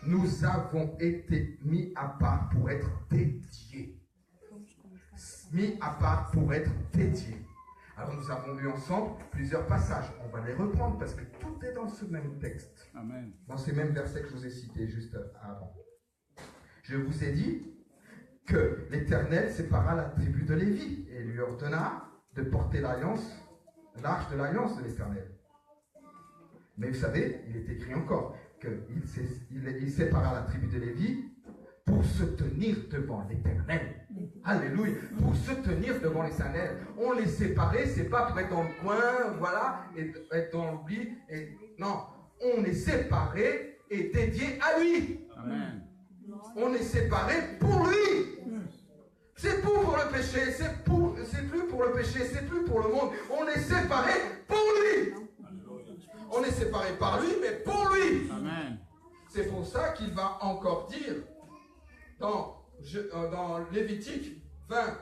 nous avons été mis à part pour être dédiés. Mis à part pour être dédiés. Alors nous avons lu ensemble plusieurs passages. On va les reprendre parce que tout est dans ce même texte. Amen. Dans ces mêmes versets que je vous ai cités juste avant. Je vous ai dit que l'Éternel sépara la tribu de Lévi et lui ordonna de porter l'arche de l'alliance de l'Éternel. Mais vous savez, il est écrit encore qu'il sépara la tribu de Lévi pour se tenir devant l'Éternel. Alléluia. Pour se tenir devant l'Éternel. On les séparait, c'est pas pour être dans le coin, voilà, et être dans l'oubli. Non, on est séparés et dédiés à lui. Amen. On est séparés pour lui. C'est pour le péché, c'est plus pour le péché, c'est plus pour le monde. On est séparés pour lui. On est séparés par lui, mais pour lui. Amen. C'est pour ça qu'il va encore dire dans Lévitique 20,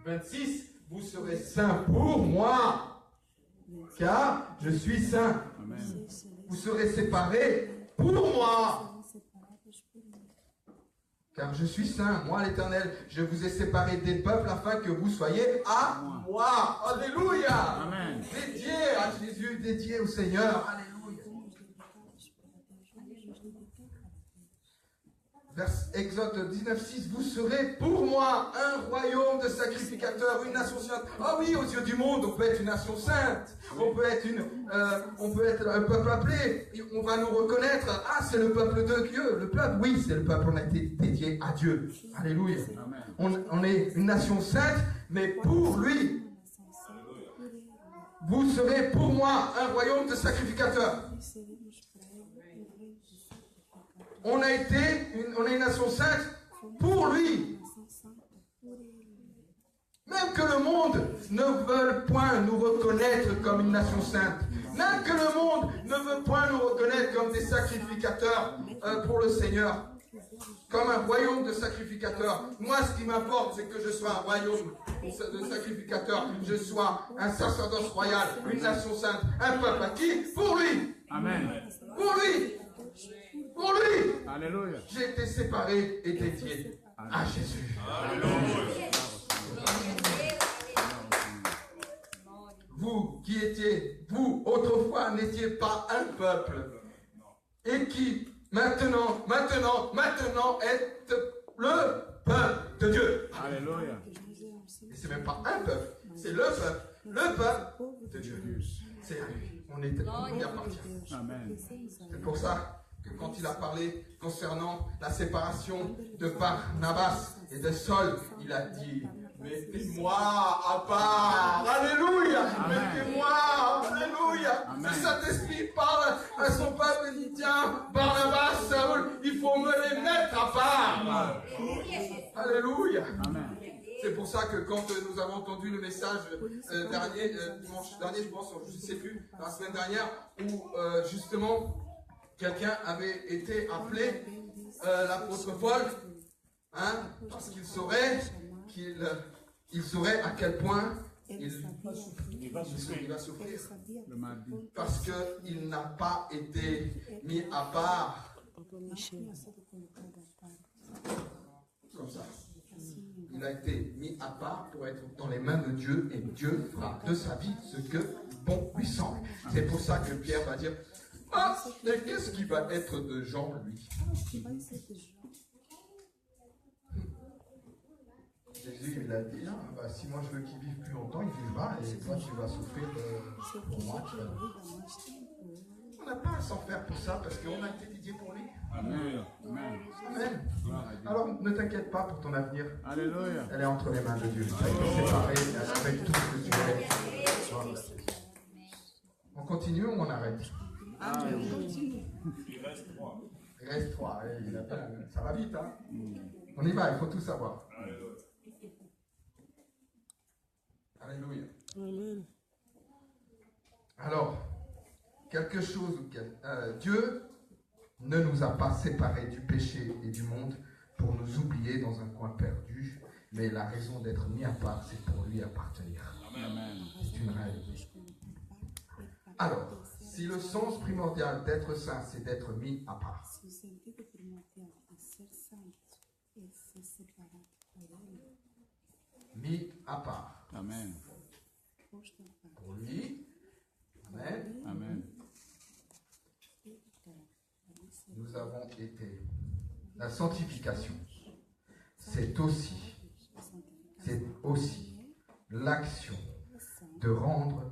26, vous serez saints pour moi, car je suis saint. Amen. Vous serez séparés pour moi, car je suis saint, moi l'Éternel. Je vous ai séparés des peuples afin que vous soyez à moi. Alléluia. Amen. Dédié à Jésus, dédié au Seigneur. Alléluia. Exode 19:6, vous serez pour moi un royaume de sacrificateurs, une nation sainte. Ah oui, aux yeux du monde, on peut être une nation sainte, on peut être un peuple appelé, on va nous reconnaître. Ah, c'est le peuple de Dieu. Le peuple, oui, c'est le peuple, on a été dédié à Dieu. Alléluia. On est une nation sainte, mais pour lui. Vous serez pour moi un royaume de sacrificateurs. On est une nation sainte pour lui. Même que le monde ne veut point nous reconnaître comme une nation sainte. Même que le monde ne veut point nous reconnaître comme des sacrificateurs pour le Seigneur. Comme un royaume de sacrificateurs. Moi, ce qui m'importe, c'est que je sois un royaume de sacrificateurs. Je sois un sacerdoce royal, une nation sainte, un peuple acquis pour lui. Amen. Pour lui. Pour lui. Alléluia. J'ai été séparé et dédié à Jésus. Alléluia. Vous qui étiez, vous autrefois n'étiez pas un peuple et qui maintenant êtes le peuple de Dieu. Alléluia. Et c'est même pas un peuple, c'est le peuple de Dieu. C'est à lui. On y appartient. Amen. C'est pour ça que quand il a parlé concernant la séparation de Barnabas et de Saul, il a dit, mettez-moi à part, alléluia, mettez-moi, alléluia. Le Saint-Esprit parle à son peuple et dit, tiens, Barnabas, Saul, il faut me les mettre à part. Alléluia. Amen. C'est pour ça que quand nous avons entendu le message dimanche dernier, je pense, je ne sais plus, la semaine dernière, où justement, quelqu'un avait été appelé l'apôtre Paul, parce qu'il saurait à quel point il va souffrir. Parce qu'il n'a pas été mis à part comme ça. Il a été mis à part pour être dans les mains de Dieu et Dieu fera de sa vie ce que bon lui semble. C'est pour ça que Pierre va dire, ah, mais qu'est-ce qui va être de Jean, lui? Jésus, il a dit, si moi je veux qu'il vive plus longtemps, il vivra, et toi tu vas souffrir pour moi. On n'a pas à s'en faire pour ça, parce qu'on a été dédié pour lui. Amen. Amen. Amen. Alors ne t'inquiète pas pour ton avenir. Alléluia. Elle est entre les mains de Dieu. Tu as été séparé avec tout ce que tu es. On continue ou on arrête? Amen. Il reste 3. Il reste 3. Ça va vite, hein? On y va, il faut tout savoir. Alléluia. Amen. Alors, quelque chose, Dieu ne nous a pas séparés du péché et du monde pour nous oublier dans un coin perdu, mais la raison d'être mis à part, c'est pour lui appartenir. Amen. C'est une règle. Alors, Si le sens primordial d'être saint, c'est d'être mis à part. Se o sentido primordial de ser santo é ser separado por Ele, Mis à part. Amen. posto à parte, Pour lui, amen, Amen. e para ali ser nous avons été. La sanctification, c'est aussi a santificação l'action ação de rendre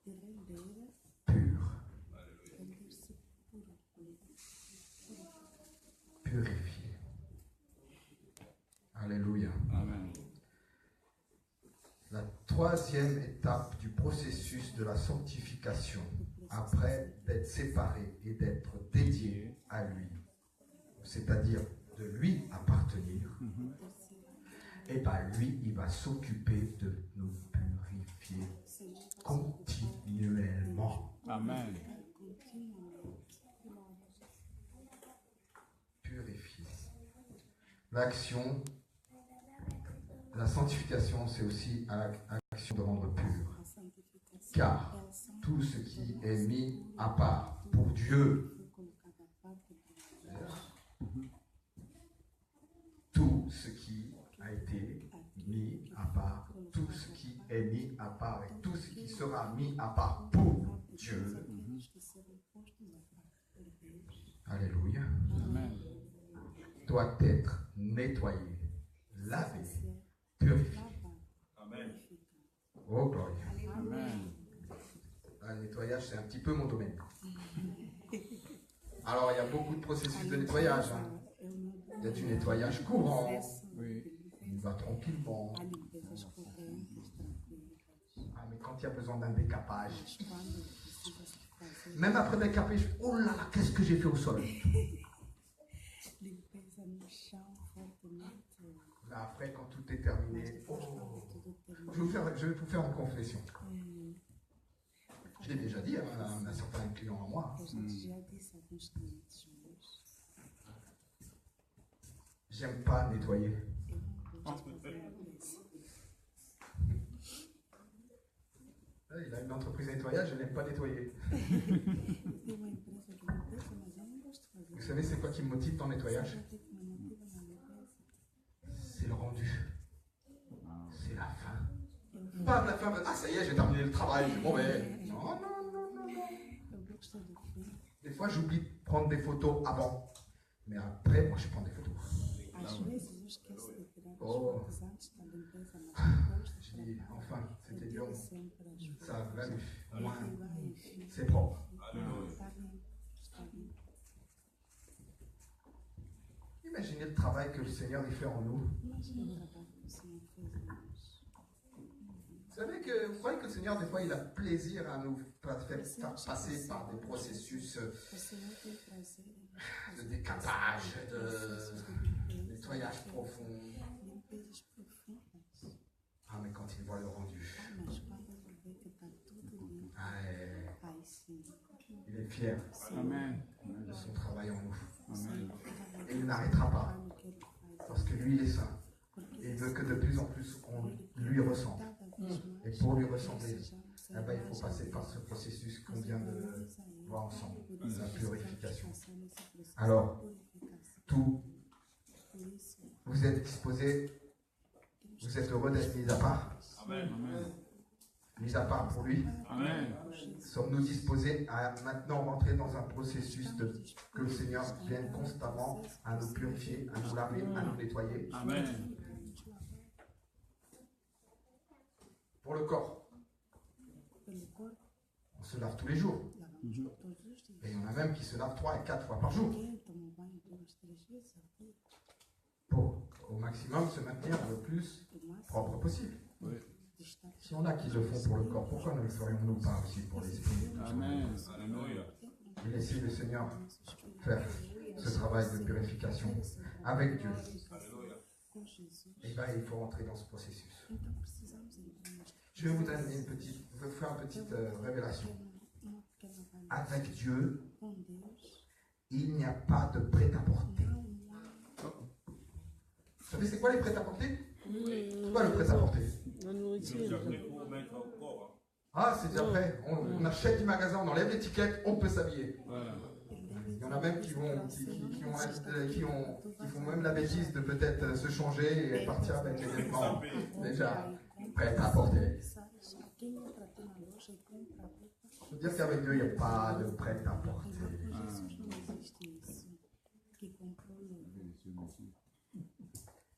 de render, pur, render-se puro, purifié. Alléluia. Amen. La troisième étape du processus de la sanctification, après d'être séparé et d'être dédié à lui, c'est-à-dire de lui appartenir, et bien lui, il va s'occuper de nous purifier continuellement. Amen. Purifier. L'action, la sanctification, c'est aussi l'action de rendre pur. a santificação Car é a ação tout ce qui est mis à part pour Dieu, foi colocada à parte por Deus. tout ce qui a été mis à part, tout ce qui est mis à part et tout ce qui sera mis à part pour Dieu. Aqueles que serão postos à parte por Deus, Alléluia. Amen. Doit être nettoyé, lavé, ser purifié. lavado, Amen. purificado. Oh gloire. Amen. Le nettoyage, c'est un petit peu mon domaine. Alors, il y a beaucoup de processus de nettoyage. Hein. Il y a du nettoyage courant. Oui. Il va tranquillement. Há limpezas correntes, tranquilas, Ah, mais quand il y a besoin d'un décapage, mas quando precisa se fazer même après décapage, oh là là, qu'est-ce que j'ai fait au sol? limpeza no chão fortemente, Là, après, quand tout est terminé, oh, tudo termina. je vais vous faire une confession. Je l'ai déjà dit à un certain client à moi. A gente já disse a alguns clientes meus, J'aime pas nettoyer. eu não gosto de fazer limpeza. Il a une entreprise de nettoyage, je n'aime pas nettoyer. Tenho uma empresa de limpeza, mas eu não gosto de fazer. Vous savez, c'est quoi qui me motive dans le nettoyage? Sabe o que me motiva na limpeza? C'est le rendu. C'est la fin. Pas la fin, ah ça y est, j'ai terminé le travail, c'est bon, mais... Non, non, non, non, non. Eu gosto do fim. Des fois, j'oublie de prendre des photos avant. Mais après, moi, je prends des photos. Às vezes eu esqueço de tirar as Oh. fotos antes da limpeza, mas depois Je dis, enfin, c'était dur. sempre as fotos. Ça va, au moins, E vai, enfim, c'est propre. Alléluia. está limpo, está limpo. Imaginez le travail que le Seigneur il fait en nous. Imagina o trabalho que o Senhor fez em nós. Vous savez que vous croyez que le Seigneur, des fois, il a plaisir à nous faire passer par des processus O Senhor tem prazer em de décapage, de nettoyage profond. limpezas profundas. Ah, mais quand il voit le rendu, Ah, mas quando ele vê que está tudo limpo, ah, aí sim, il est fier Amen. de son travail en nous. Amen. Et il n'arrêtera pas, o que ele faz. parce que lui, il est saint. Et il veut que de plus en plus on lui ressemble. Cada vez mais Et pour lui ressembler, sejamos eh ben, il faut passer par ce processus qu'on vient de voir ensemble, la purification. Alors, tout, vous êtes disposés, vous êtes heureux d'être mis à part, Amen. Amen. mis à part pour lui. Amen. Sommes-nous disposés à maintenant rentrer dans un processus que le Seigneur vienne constamment à nous purifier, à nous laver, à nous nettoyer? Amen. Pour le corps, Pelo corpo, on se lave tous les jours. lavamos todos os dias. Et il y en a même qui se lavent 3 et 4 fois par jour Quem toma banho 2, 3 vezes ao dia, pour au maximum se maintenir le plus o máximo propre possible. de estar Si on a qui le font pour le corps, pourquoi ne le ferions-nous pas aussi pour l'esprit? Amen. Alléluia. Et laisser le Seigneur faire ce travail de purification avec Dieu. Alléluia. com Jesus. Et bien, il faut rentrer dans ce processus. Então precisamos entrar neste Je vais vous donner je vais vous faire une petite révélation. uma pequena avaliação Avec Dieu, com Deus. il n'y a pas de prêt-à-porter. Não há. Vous savez, c'est quoi les prêt-à-porter? C'est quoi le prêt-à-porter? Nous sommes prêts pour mettre au corps. Ah, c'est déjà prêt. On achète du magasin, on enlève l'étiquette, on peut s'habiller. Voilà. Il y en a même qui font même la bêtise de peut-être se changer et partir avec les vêtements déjà prêts à porter. Je veux dire qu'avec Dieu, il n'y a pas de prêt à porter.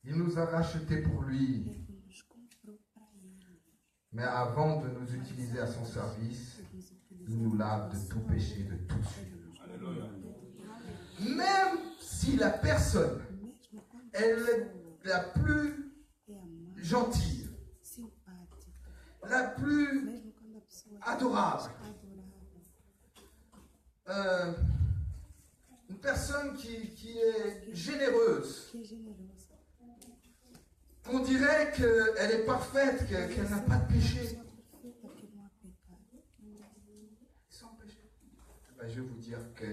Il nous a rachetés pour lui. Mais avant de nous utiliser à son service, il nous lave de tout péché, de toute souillure. Même si la personne est la plus gentille, la plus adorable, une personne qui est généreuse, on dirait qu'elle est parfaite, qu'elle n'a pas de péché. Sans péché. Ben, je vais vous dire que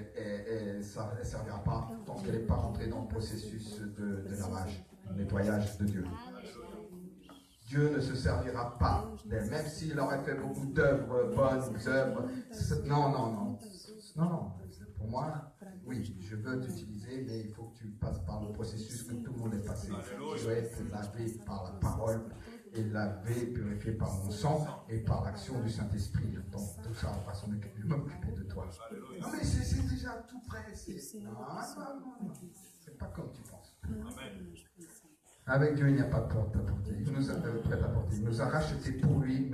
ça ne servira pas tant qu'elle n'est pas rentrée dans le processus de lavage, de nettoyage de Dieu. Dieu ne se servira pas d'elle, même s'il aurait fait beaucoup d'œuvres, bonnes œuvres. Non. Pour moi, oui, je veux t'utiliser, mais il faut que tu passes par le processus que tout le monde est passé. Tu dois être lavé par la parole et lavé, purifié par mon sang et par l'action du Saint-Esprit. Donc tout ça, on va s'en m'occuper de toi. Non, mais c'est déjà tout prêt. Non. C'est pas comme tu penses. Avec Dieu, il n'y a pas de porte à porter. Il nous a prêt à porter. Il nous a rachetés pour lui,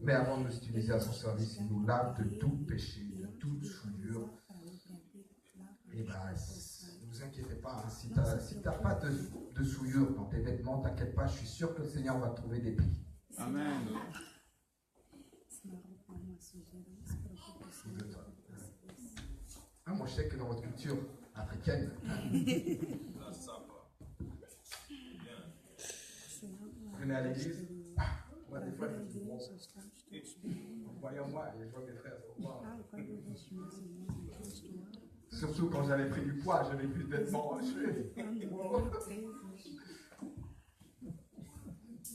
mais avant de nous utiliser à son service, il nous lave de tout péché, de toute souillure. Et bien, ne vous inquiétez pas, hein, si tu n'as pas de souillure dans tes vêtements, t'inquiète pas, je suis sûr que le Seigneur va trouver des plis. Amen. Ah, moi, je sais que dans votre culture africaine, vous venez à l'église, moi, des fois, je dis, bon, voyons-moi, et je vois mes frères se voir. Surtout quand j'avais pris du poids, j'avais plus de vêtements.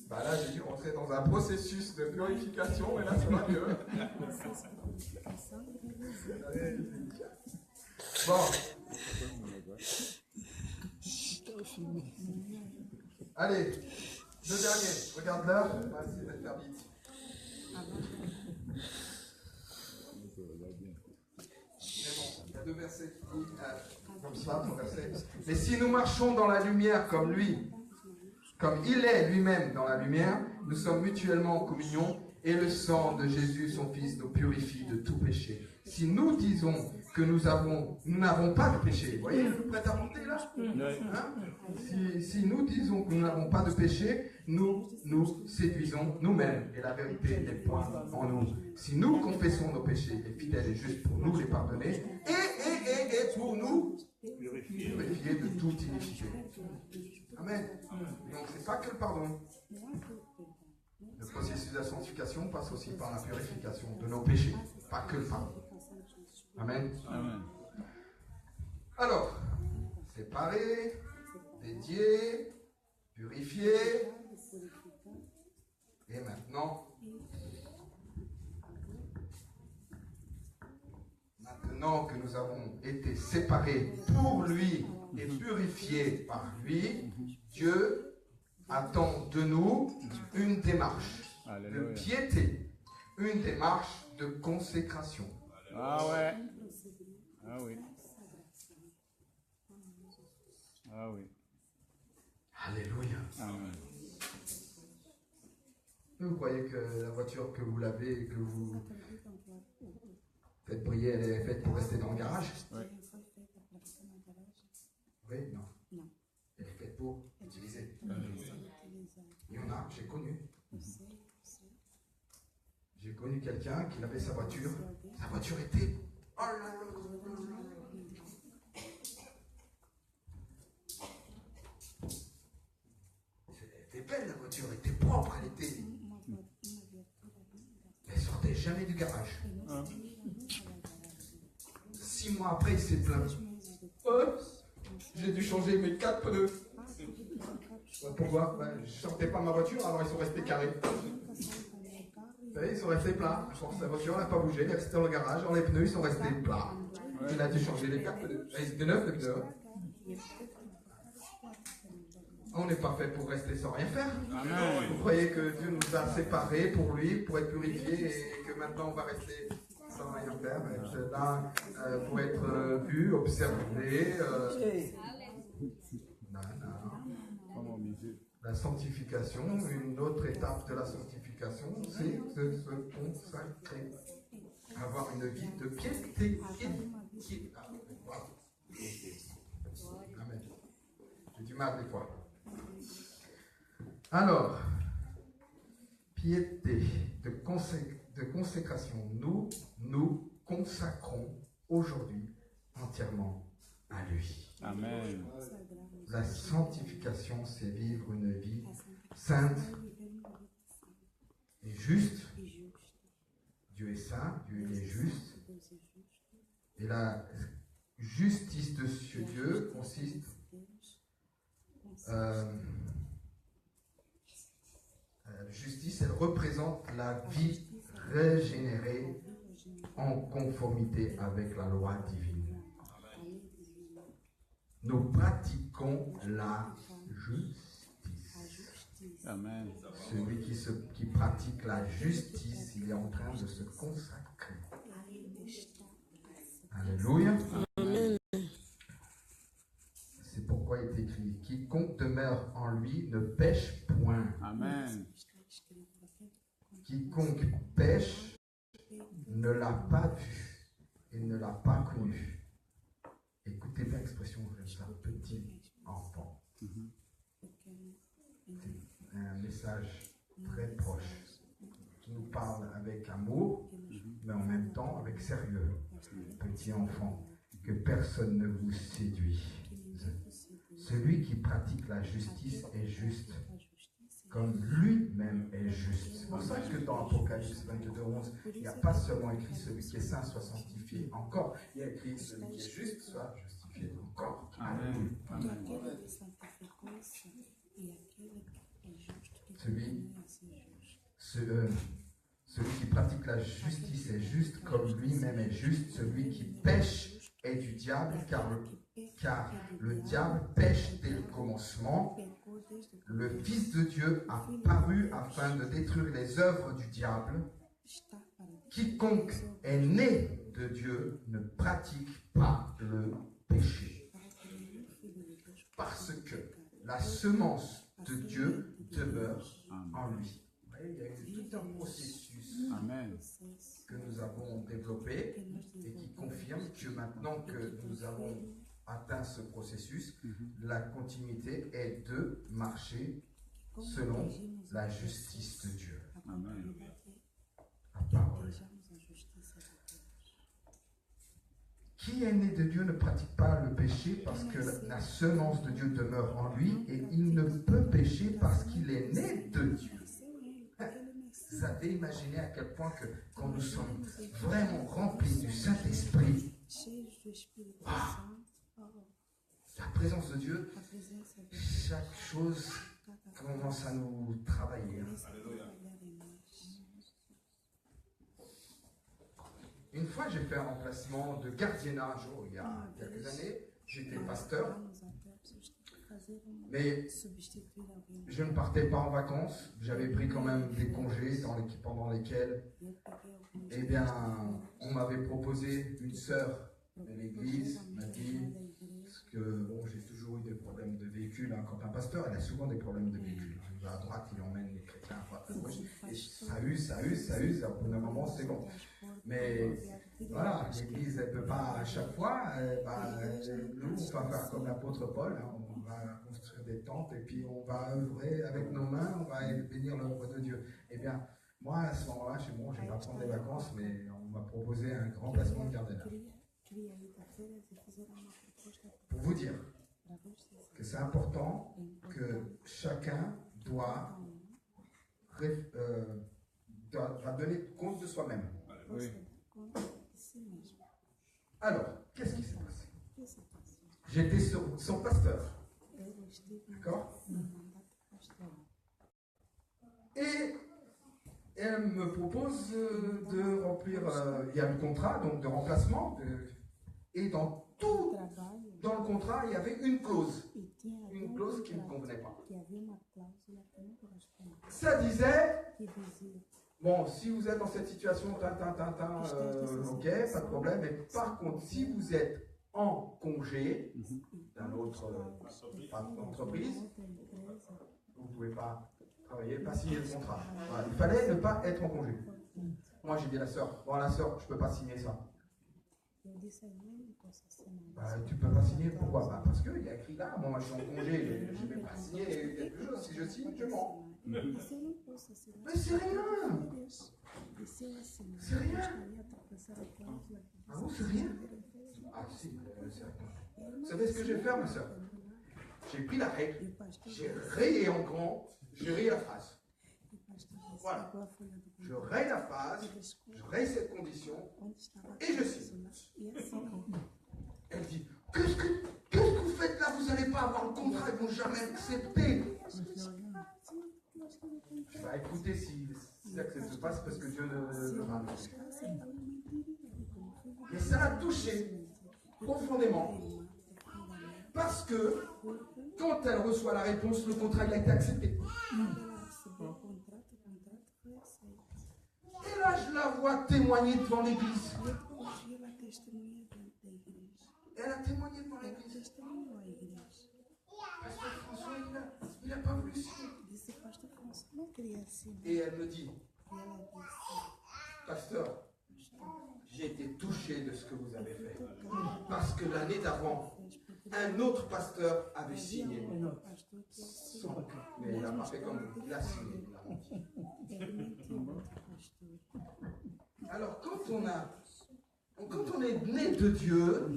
Bah là, j'ai dû rentrer dans un processus de purification, et là, ça va mieux. Bon. Allez, deux derniers. Regarde l'heure, on va essayer de faire vite. Il y a deux versets qui disent, comme ça, trois versets. Mais si nous marchons dans la lumière comme lui, comme il est lui-même dans la lumière, nous sommes mutuellement en communion et le sang de Jésus, son Fils, nous purifie de tout péché. Si nous disons que nous n'avons pas de péché, vous voyez le prêt-à-porter là, hein? Si nous disons que nous n'avons pas de péché, nous nous séduisons nous-mêmes et la vérité n'est point en nous. Si nous confessons nos péchés, il est fidèle et juste pour nous les pardonner et pour nous purifier de toute iniquité. Amen. Donc c'est pas que le pardon. Le processus de la sanctification passe aussi par la purification de nos péchés, pas que le pardon. Amen. Amen. Alors, séparé, dédié, purifié. Et maintenant que nous avons été séparés pour lui et purifiés par lui, Dieu attend de nous une démarche de piété, une démarche de consécration. Ah ouais. Ah oui. Ah oui. Alléluia. Amen. Vous croyez que la voiture que vous lavez et que vous faites briller, elle est faite pour rester dans le garage? Oui. Oui, non. Elle est faite pour utiliser. Il y en a, j'ai connu. J'ai connu quelqu'un qui avait sa voiture. Sa voiture était... Oh là là. Elle était belle, la voiture. Elle était propre, elle était... Elle sortait jamais du garage. 6 mois après, il s'est plaint. J'ai dû changer mes 4 pneus. Pourquoi? Je ne sortais pas ma voiture, alors ils sont restés carrés. Vous savez, ils sont restés plats. Sa voiture n'a pas bougé, elle est restée dans le garage. Les pneus, ils sont restés plats. Il a dû changer les quatre pneus. Ils étaient neufs, les pneus. On n'est pas fait pour rester sans rien faire. Amen. Vous croyez que Dieu nous a séparés pour lui, pour être purifiés, et que maintenant on va rester sans rien faire, être là pour être vu, observé. Non. La sanctification, une autre étape de la sanctification, c'est de se consacrer. Avoir une vie de piété. Amen. J'ai du mal des fois. Alors, piété, de consécration, nous consacrons aujourd'hui entièrement à lui. Amen. La sanctification, c'est vivre une vie sainte et juste. Dieu est saint, Dieu est juste. Et la justice de ce Dieu consiste la justice, elle représente la vie régénérée en conformité avec la loi divine. Nous pratiquons la justice. Amen. Celui qui pratique la justice, il est en train de se consacrer. Alléluia. Amen. C'est pourquoi il est écrit, quiconque demeure en lui ne pêche point. Amen. Quiconque pêche ne l'a pas vu et ne l'a pas connu. Écoutez bien l'expression, c'est un petit enfant. C'est un message très proche qui nous parle avec amour, mais en même temps avec sérieux. Petit enfant, que personne ne vous séduit. Celui qui pratique la justice est juste, comme lui-même est juste. C'est pour ça que dans Apocalypse 22:11, il n'y a pas seulement écrit celui qui est saint soit sanctifié encore, il y a écrit celui qui est juste soit justifié encore. Amen. Amen. Celui qui pratique la justice est juste, comme lui-même est juste. Celui qui pêche est du diable, car le diable pêche dès le commencement. Le Fils de Dieu a paru afin de détruire les œuvres du diable. Quiconque est né de Dieu ne pratique pas le péché. Parce que la semence de Dieu demeure en lui. Vous voyez, il y a eu tout un processus Amen. que nous avons développé et qui confirme que maintenant que nous avons atteint ce processus, la continuité est de marcher selon la justice de Dieu. Amen. La parole. Qui est né de Dieu ne pratique pas le péché parce que la semence de Dieu demeure en lui et il ne peut pécher parce qu'il est né de Dieu. Vous avez imaginé à quel point que quand nous sommes vraiment remplis du Saint-Esprit, la présence de Dieu, chaque chose commence à nous travailler. Une fois, j'ai fait un remplacement de gardiennat un jour, il y a quelques années. J'étais pasteur, mais je ne partais pas en vacances. J'avais pris quand même des congés pendant lesquels, eh bien, on m'avait proposé, une sœur de l'église m'a dit, parce que bon, j'ai toujours eu des problèmes de véhicule. Hein. Quand un pasteur, il a souvent des problèmes de véhicule. Il va à droite, il emmène les chrétiens à droite, à gauche. Et ça use. Au bout d'un moment, c'est bon. Mais voilà, l'église, elle ne peut pas à chaque fois. Nous, on va faire comme l'apôtre Paul. Hein. On va construire des tentes et puis on va œuvrer avec nos mains, on va bénir l'œuvre de Dieu. Eh bien, moi, à ce moment-là, je ne vais pas prendre des vacances, mais on m'a proposé un grand placement de gardiennat. Pour vous dire que c'est important que chacun doit donner compte de soi-même. Oui. Alors, qu'est-ce qui s'est passé? J'étais son pasteur. D'accord? Et elle me propose de remplir, il y a le contrat donc de remplacement, et dans tout, dans le contrat, il y avait une clause qui ne me convenait pas. Ça disait, bon, si vous êtes dans cette situation, ok, pas de problème, mais par contre, si vous êtes en congé d'un autre entreprise, vous ne pouvez pas travailler, pas signer le contrat. Voilà, il fallait ne pas être en congé. Moi, j'ai dit à la sœur, bon, la sœur, je ne peux pas signer ça. Tu ne peux pas signer, pourquoi? Parce qu'il y a écrit là, moi je suis en congé, je ne vais pas signer quelque chose, si je signe, je mens. Mais c'est rien. C'est rien. Ah bon, c'est rien? Ah si, c'est rien. Vous savez ce que je vais faire, ma soeur? J'ai pris la règle, j'ai rayé en grand, j'ai rayé la phrase. Voilà. Je raye la phrase, je raye cette condition, et je signe. Elle dit, qu'est-ce que vous faites là? Vous n'allez pas avoir le contrat, ils ne vont jamais accepter. Je vais écouter si ça se passe parce que Dieu ne va pas. Mais ça l'a touché profondément. Parce que quand elle reçoit la réponse, le contrat il a été accepté. Et là, je la vois témoigner devant l'église. Elle a témoigné devant l'église. Pasteur François, il n'a pas voulu signer. Et elle me dit, pasteur, j'ai été touché de ce que vous avez fait. Parce que l'année d'avant, un autre pasteur avait signé. Mais il n'a pas fait comme vous. Il a signé. Il a menti. Alors, quand on est né de Dieu,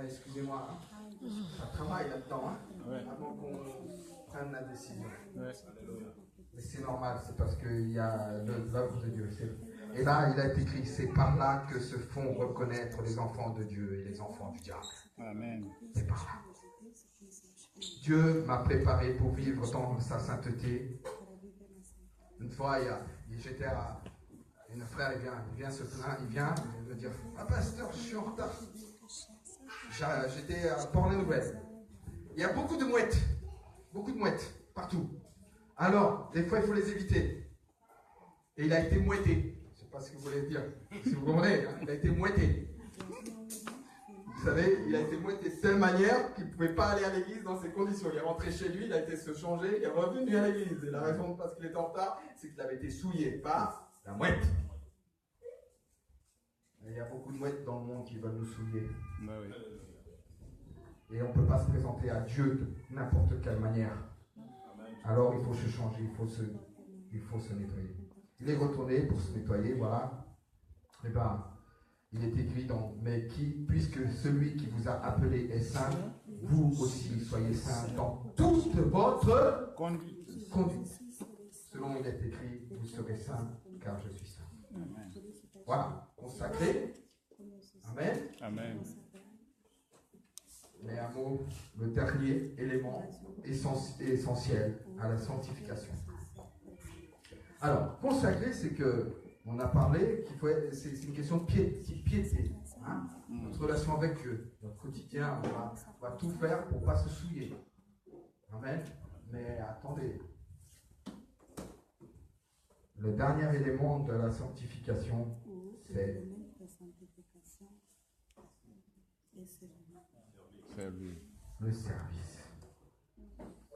excusez-moi, ça travaille là-dedans, avant qu'on prenne la décision. Mais c'est normal, c'est parce qu'il y a l'œuvre de Dieu. Et là, il a été écrit, c'est par là que se font reconnaître les enfants de Dieu et les enfants du diable. Amen. C'est par là. Dieu m'a préparé pour vivre dans sa sainteté. Une fois, j'étais à... Un frère, il vient se plaindre, il vient me dire, ah pasteur, je suis en retard. J'étais à Port-la-Nouvelle. Il y a beaucoup de mouettes partout. Alors, des fois, il faut les éviter. Et il a été mouetté. Je ne sais pas ce que vous voulez dire. Si vous comprenez, hein, il a été mouetté. Vous savez, il a été mouetté de telle manière qu'il ne pouvait pas aller à l'église dans ces conditions. Il est rentré chez lui, il a été se changer, il est revenu à l'église. Et la raison parce qu'il était en retard, c'est qu'il avait été souillé par la mouette. Et il y a beaucoup de mouettes dans le monde qui veulent nous souiller. Bah oui. Et on ne peut pas se présenter à Dieu de n'importe quelle manière. Alors il faut se changer, il faut se nettoyer. Il est retourné pour se nettoyer, voilà. Et bien, il est écrit mais puisque celui qui vous a appelé est saint, vous aussi soyez saints dans toute votre conduite. Selon il est écrit, vous serez saints, car je suis saint. Amen. Voilà, consacré. Amen. Amen. Mais un mot, le dernier élément essentiel à la sanctification. Alors, consacré, c'est que on a parlé qu'il faut c'est une question de piété. Hein? Notre relation avec Dieu, notre quotidien, on va tout faire pour ne pas se souiller. Amen. Mais attendez. Le dernier élément de la sanctification, c'est le service.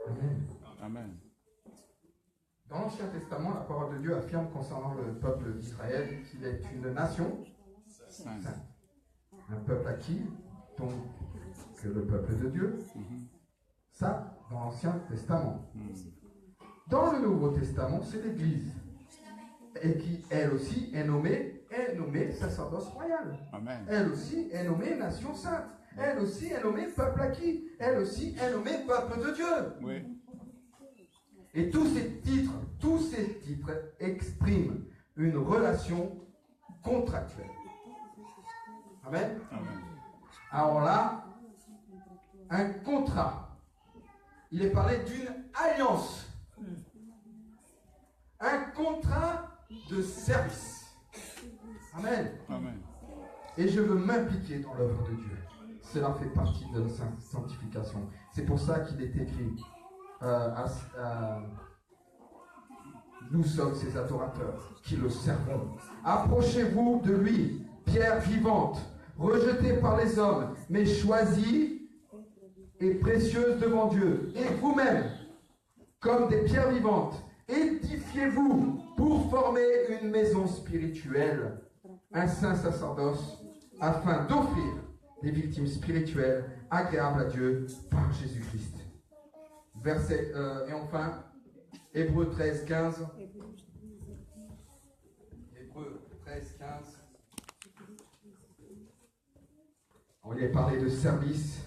Amen. Amen. Dans l'Ancien Testament, la parole de Dieu affirme concernant le peuple d'Israël qu'il est une nation sainte. Un peuple acquis, donc que le peuple de Dieu. Ça, dans l'Ancien Testament. Dans le Nouveau Testament, c'est l'Église. Et qui, elle aussi, est nommée sacerdoce royal. Amen. Elle aussi est nommée nation sainte. Elle aussi est nommée peuple acquis. Elle aussi est nommée peuple de Dieu. Oui. Et tous ces titres expriment une relation contractuelle. Amen. Amen. Alors là, un contrat. Il est parlé d'une alliance. un contrat de service. Amen. Amen. Et je veux m'impliquer dans l'œuvre de Dieu. Cela fait partie de la sanctification. C'est pour ça qu'il est écrit nous sommes ses adorateurs qui le servons. Approchez-vous de lui, pierre vivante, rejetée par les hommes, mais choisie et précieuse devant Dieu. Et vous-même, comme des pierres vivantes, édifiez-vous pour former une maison spirituelle, un saint sacerdoce, afin d'offrir des victimes spirituelles agréables à Dieu par Jésus-Christ. Verset, et enfin, Hébreux 13, 15. Hébreux 13, 15. On y a parlé de service.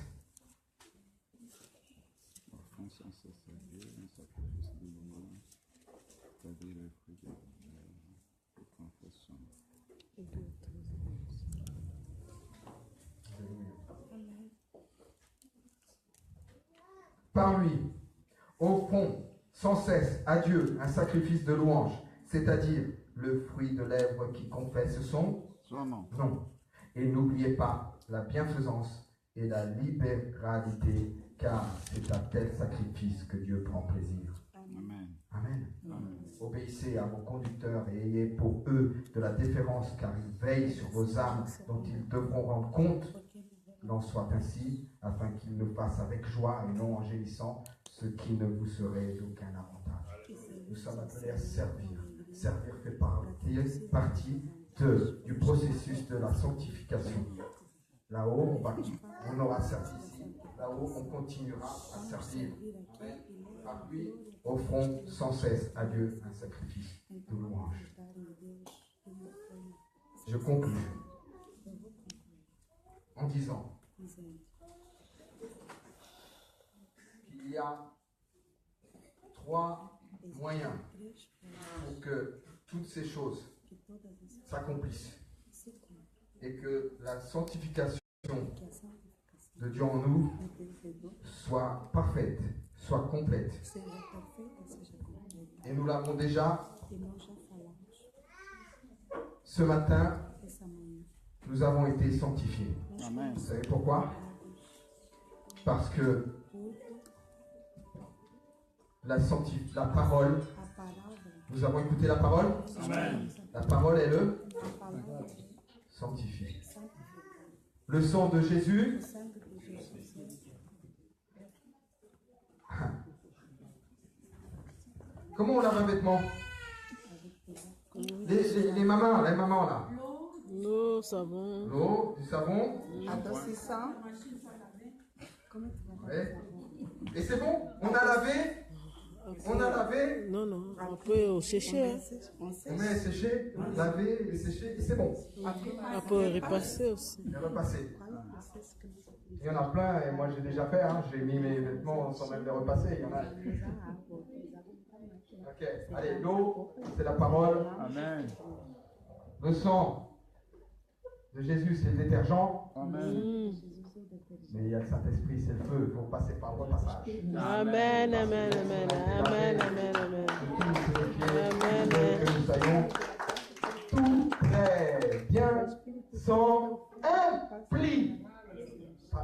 Par lui, offrons sans cesse à Dieu un sacrifice de louange, c'est-à-dire le fruit de lèvres qui confesse son nom. Et n'oubliez pas la bienfaisance et la libéralité, car c'est à tel sacrifice que Dieu prend plaisir. Amen. Amen. Amen. Obéissez à vos conducteurs et ayez pour eux de la déférence, car ils veillent sur vos âmes dont ils devront rendre compte. Qu'il en soit ainsi, afin qu'ils le fassent avec joie et non en gémissant, ce qui ne vous serait d'aucun avantage. Nous sommes appelés à servir. Servir fait partie du processus de la sanctification. Là-haut, on aura servi ici. Là-haut, on continuera à servir. Amen. Par lui, offrons sans cesse à Dieu un sacrifice de louange. Je conclue en disant qu'il y a 3 moyens pour que toutes ces choses s'accomplissent et que la sanctification de Dieu en nous soit parfaite, soit complète. Et nous l'avons déjà ce matin, nous avons été sanctifiés. Amen. Vous savez pourquoi? Parce que la parole, nous avons écouté la parole. Amen. La parole est le sanctifié. Le sang de Jésus. Comment on lave un vêtement? Les mamans là. L'eau, savon. L'eau, du savon. Adoucissant. Ouais. Et c'est bon? On a lavé? On a lavé? Non, on peut sécher. On met sécher, laver et sécher, et c'est bon. On peut repasser aussi. Et repasser. Il y en a plein, et moi j'ai déjà fait, hein. J'ai mis mes vêtements sans même les repasser. Il y en a. Ok, allez, l'eau, c'est la parole. Amen. Le sang de Jésus, c'est le détergent. Amen. Mais il y a le Saint-Esprit, c'est le feu. Il faut passer par le repassage. Amen, amen, amen, amen, amen, amen. Amen. Que nous soyons tout très bien, sans impli.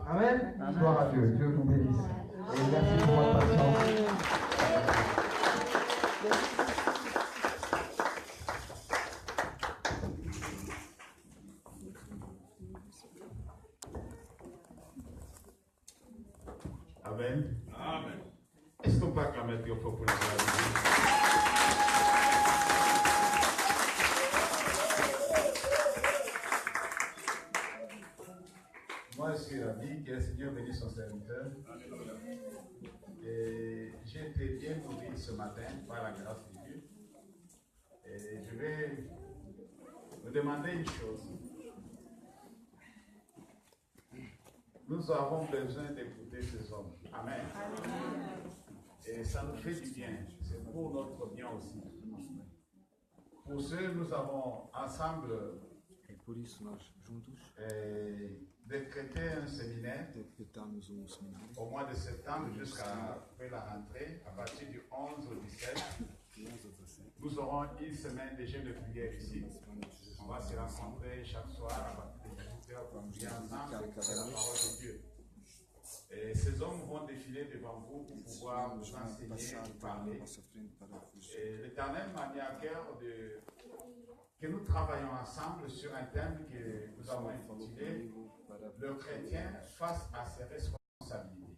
Amen. Gloire à Dieu. Dieu vous bénisse. Et merci pour votre patience. Amen. Amen. Est-ce qu'on peut acclamer Dieu pour la gloire de Dieu? Moi, je suis ravi que le Seigneur bénisse son serviteur. Et j'ai été bien nourri ce matin par la grâce de Dieu. Et je vais vous demander une chose. Nous avons besoin d'écouter ces hommes. Amen. Et ça nous fait du bien. C'est pour notre bien aussi. Pour ce, nous avons ensemble décrété un séminaire au mois de septembre jusqu'à la rentrée, à partir du 11 au 17. Nous aurons une semaine de jeûne de prière ici. On va se rencontrer chaque soir à partir de 18h pour prier ensemble et la parole de Dieu. Et ces hommes vont défiler devant vous pour pouvoir vous enseigner, vous parler. Et l'Éternel m'a mis à cœur que nous travaillons ensemble sur un thème que nous avons intitulé « Le chrétien face à ses responsabilités ».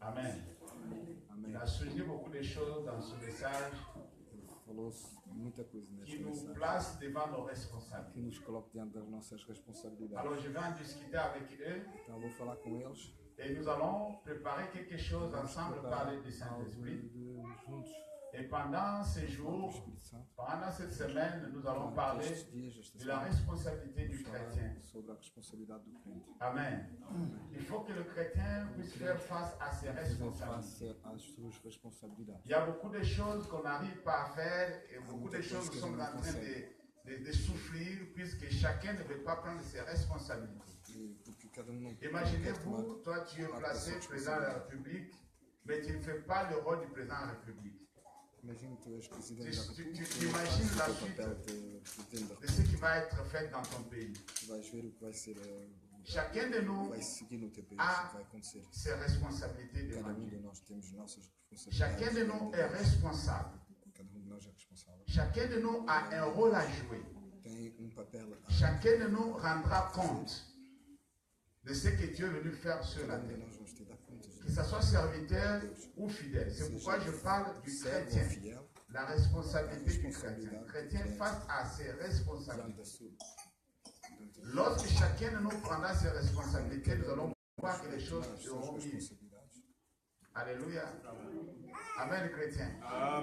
Amen. Il a souligné beaucoup de choses dans ce message qui nous place devant nos responsabilités. Alors je vais en discuter avec eux et nous allons préparer quelque chose ensemble, parler du Saint-Esprit. Et pendant ces jours, pendant cette semaine, nous allons parler de la responsabilité du chrétien. Amen. Il faut que le chrétien puisse faire face à ses responsabilités. Il y a beaucoup de choses qu'on n'arrive pas à faire et beaucoup de choses que nous sommes en train de souffrir puisque chacun ne veut pas prendre ses responsabilités. Imaginez-vous, toi tu es placé président de la République, mais tu ne fais pas le rôle du président de la République. Tu imagines la suite de ce qui va être fait dans ton pays. Chacun de nous a ses responsabilités devant Dieu. Chacun de nous est responsable. Chacun de nous a un rôle à jouer. Chacun de nous rendra compte de ce que Dieu est venu faire sur la terre. Que ce soit serviteur ou fidèle. C'est pourquoi je parle du chrétien. La responsabilité du chrétien. Le chrétien face à ses responsabilités. Lorsque chacun de nous prendra ses responsabilités, nous allons voir que les choses seront mieux. Alléluia. Amen, chrétien.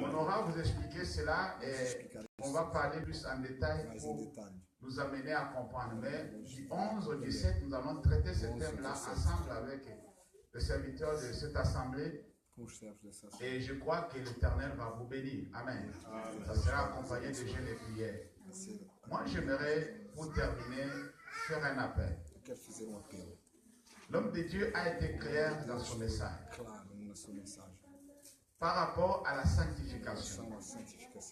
On aura vous expliquer cela et on va parler plus en détail pour nous amener à comprendre. Mais du 11 au 17, nous allons traiter ce thème-là ensemble avec le serviteur de cette assemblée. Et je crois que l'Éternel va vous bénir. Amen. Ça sera accompagné de jeûnes et prières. Moi, j'aimerais, pour terminer, faire un appel. L'homme de Dieu a été clair dans son message. Par rapport à la sanctification.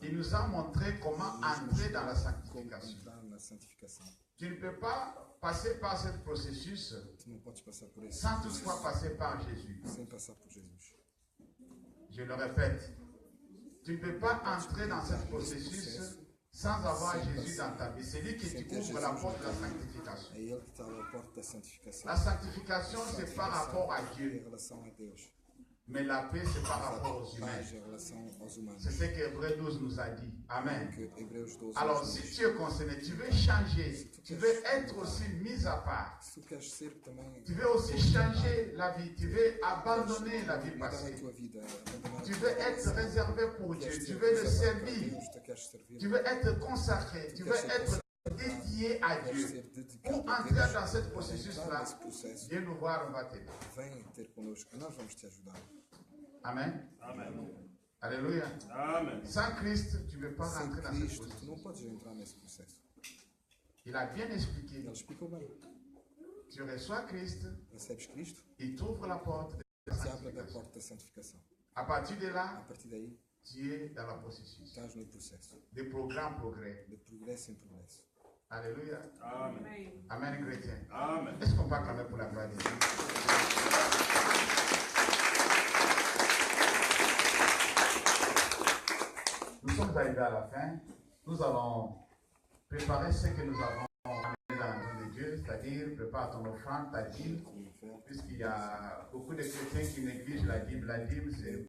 Il nous a montré comment entrer dans la sanctification. Tu ne peux pas passer par ce processus sans toutefois passer par Jésus. Je le répète, tu ne peux pas entrer dans ce processus sans avoir Jésus dans ta vie. C'est lui qui ouvre la porte de la sanctification. La sanctification, c'est par rapport à Dieu. Mais la paix, c'est par rapport aux humains. C'est ce que Hébreux 12 nous a dit. Amen. Alors, si tu es concerné, tu veux changer, tu veux être aussi mis à part. Tu veux aussi changer la vie, tu veux abandonner la vie passée. Tu veux être réservé pour Dieu, tu veux le servir. Tu veux être consacré, tu veux être dédié à Dieu. Pour entrer dans ce processus-là, viens nous voir, on va t'aider. Amen. Amen. Alléluia. Amen. Sans Christ, tu ne peux pas rentrer dans ce processus. Il a bien expliqué. Tu reçois Christ, il t'ouvre la porte de la sanctification. À partir de là, tu es dans le processus. De progrès en progrès. Alléluia. Amen. Amen, chrétien. Amen. Est-ce qu'on peut acclamer pour la gloire de Dieu? Nous sommes arrivés à la fin. Nous allons préparer ce que nous avons amené dans la maison de Dieu, c'est-à-dire prépare ton offrande, ta dîme, puisqu'il y a beaucoup de chrétiens qui négligent la dîme. La dîme, c'est